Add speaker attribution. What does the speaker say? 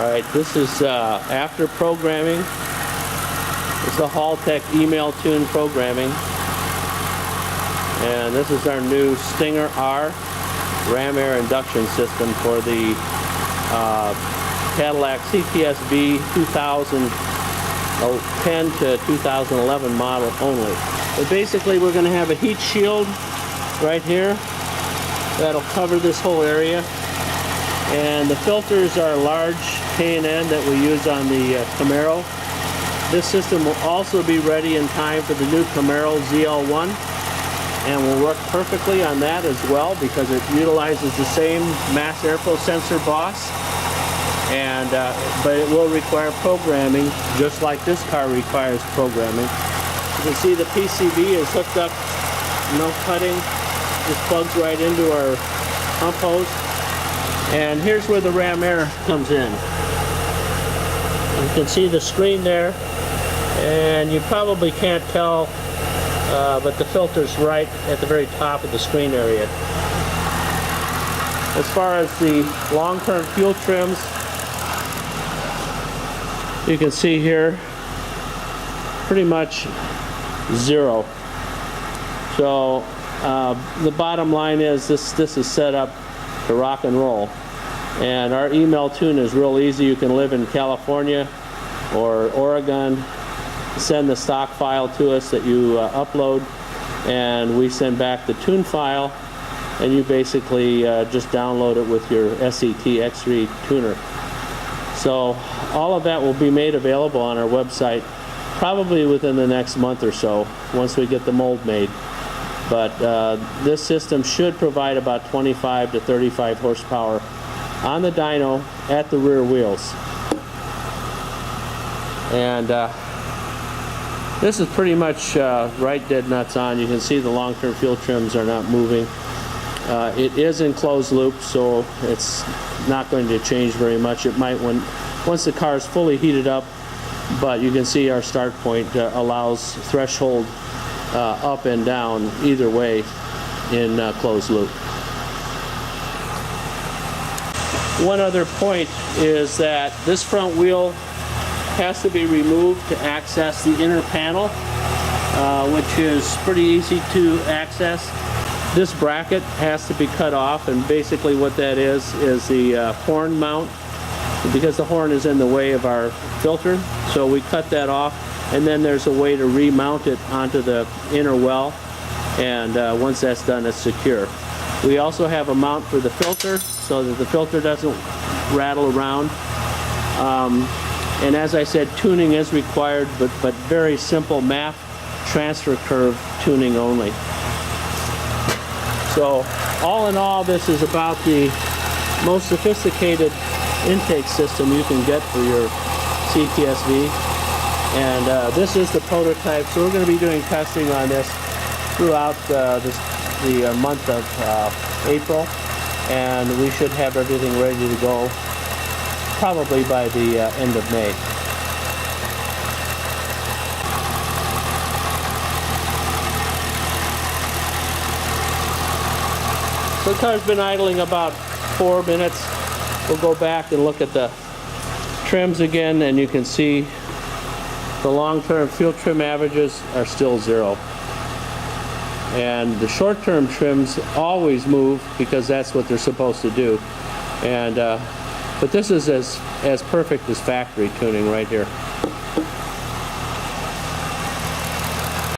Speaker 1: Alright, this is after programming. It's a Haltech email tune programming. And this is our new Stinger R ram air induction system for the Cadillac CTS-V 2010 to 2011 model only. But basically we're going to have a heat shield right here that'll cover this whole area. And the filters are large K&N that we use on the Camaro. This system will also be ready in time for the new Camaro ZL1 and will work perfectly on that as well because it utilizes the same mass airflow sensor boss. And but it will require programming just like this car requires programming. You can see the PCB is hooked up, no cutting, just plugs right into our pump hose. And here's where the ram air comes in. You can see the screen there, and you probably can't tell, but the filter's right at the very top of the screen area. As far as the long-term fuel trims, you can see here, pretty much zero. So the bottom line is this is set up to rock and roll. And our email tune is real easy. You can live in California or Oregon, send the stock file to us that you upload, and we send back the tune file, and you basically just download it with your SET X3 tuner. So all of that will be made available on our website probably within the next month or so once we get the mold made. But this system should provide about 25 to 35 horsepower on the dyno at the rear wheels. And this is pretty much right dead nuts on. You can see the long-term fuel trims are not moving. It is in closed loop, so it's not going to change very much. It might once the car is fully heated up, but you can see our start point allows threshold up and down either way in closed loop. One other point is that this front wheel has to be removed to access the inner panel, which is pretty easy to access. This bracket has to be cut off, and basically what that is the horn mount, because the horn is in the way of our filter. So we cut that off, and then there's a way to remount it onto the inner well, and once that's done, it's secure. We also have a mount for the filter so that the filter doesn't rattle around. And as I said, tuning is required, but very simple MAF transfer curve tuning only. So all in all, this is about the most sophisticated intake system you can get for your CTS-V. And this is the prototype, so we're going to be doing testing on this throughout the month of April, and we should have everything ready to go probably by the end of May. So the car's been idling about 4 minutes. We'll go back and look at the trims again, and you can see the long-term fuel trim averages are still 0. And the short-term trims always move because that's what they're supposed to do. And but this is as perfect as factory tuning right here.